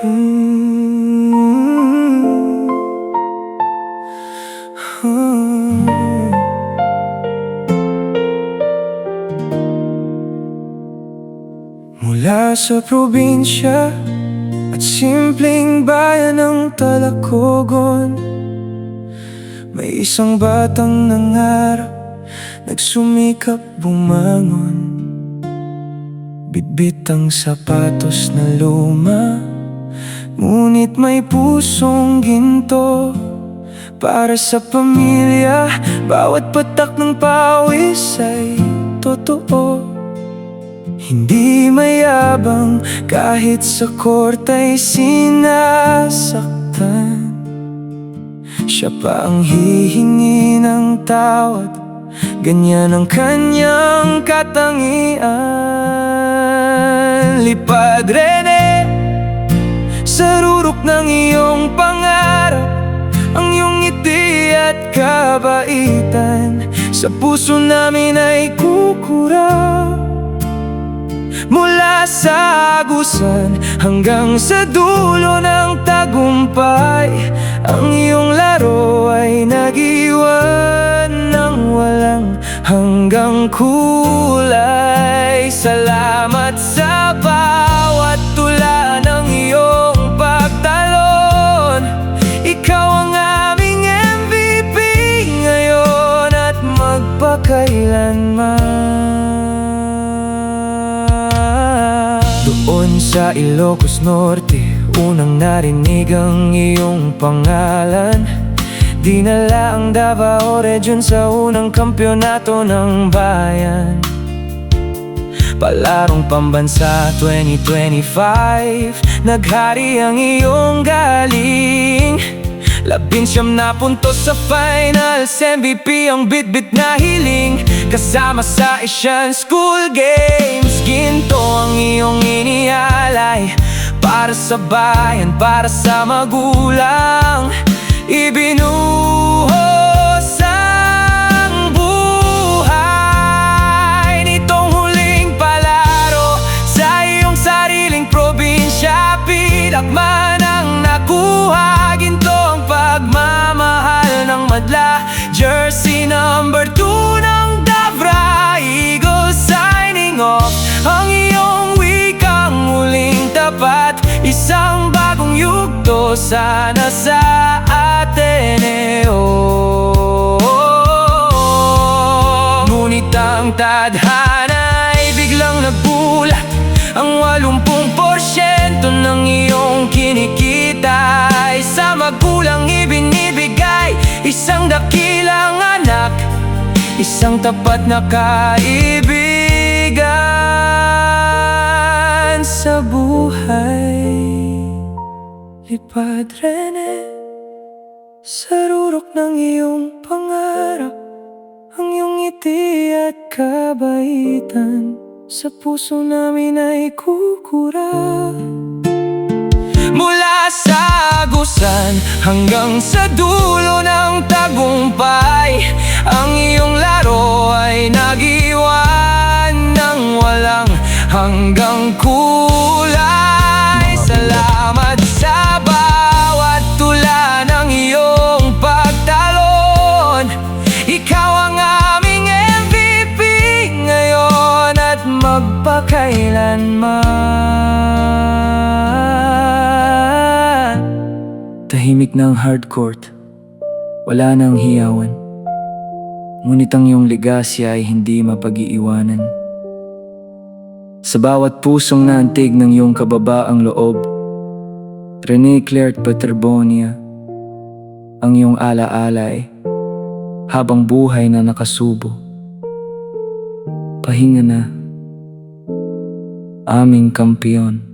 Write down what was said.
Mula sa probinsya at simpleng bayan ng Talacogon, may isang batang nangarap, nagsumikap bumangon. Bitbit ang sapatos na luma, ngunit may pusong ginto. Para sa pamilya, bawat patak ng pawis ay totoo. Hindi mayabang kahit sa court ay sinasaktan. Siya pa ang hihingi ng tawad, ganyan ang kanyang katangian. Lipad Rene, sa rurok ng iyong pangarap, ang iyong ngiti at kabaitan sa puso namin ay kukura. Mula sa agusan hanggang sa dulo ng tagumpay, ang iyong laro ay nag-iwan ng walang hanggang kulay. Salamat sa bawat tula ng iyong pagtalon. Ikaw ang aming MVP ngayon at magpakailanman. Doon sa Ilocos Norte, unang narinig ang iyong pangalan. Dinala ang Davao Region sa unang kampyonato ng bayan. Palarong pambansa 2025, naghari ang iyong galing. 19 na puntos sa finals, MVP ang bitbit na hiling. Kasama sa Asian School Games, ginto ang iyong inialay. Para sa bayan, para sa magulang, ibinuhos ang buhay nitong huling palaro sa iyong sariling probinsya. Pinakman ang nakuha, ginto ang pagmamahal ng madla. Jersey number 2 ng Davra Eagles signing off. Ang iyong wikang muling tapat, isang bagong yugto sana sa Ateneo. Ngunit ang tadhana ay biglang nagulat. Ang 80% ng iyong kinikita ay sa magulang ibinibigay. Isang dakilang anak, isang tapat na kaibigan sa buhay. Lipad Rene, sa rurok ng iyong pangarap, ang iyong ngiti at kabaitan sa puso namin ay kukura. Mula sa agusan hanggang sa dulo ng tagumpay, ang iyong laro ay nag-iwan ng walang hanggang kulay. Salamat sa bawat tula ng iyong pagtalon. Ikaw ang aming MVP ngayon at magpakailanman. Tahimik na ang hardcourt, wala nang hiyawan. Ngunit ang iyong legasya ay hindi mapag-iiwanan. Sa bawat pusong naantig ng iyong kababaang loob, Rene Claire Paterbonia, ang iyong ala-alay habang buhay na nakasubo. Pahinga na, aming kampiyon.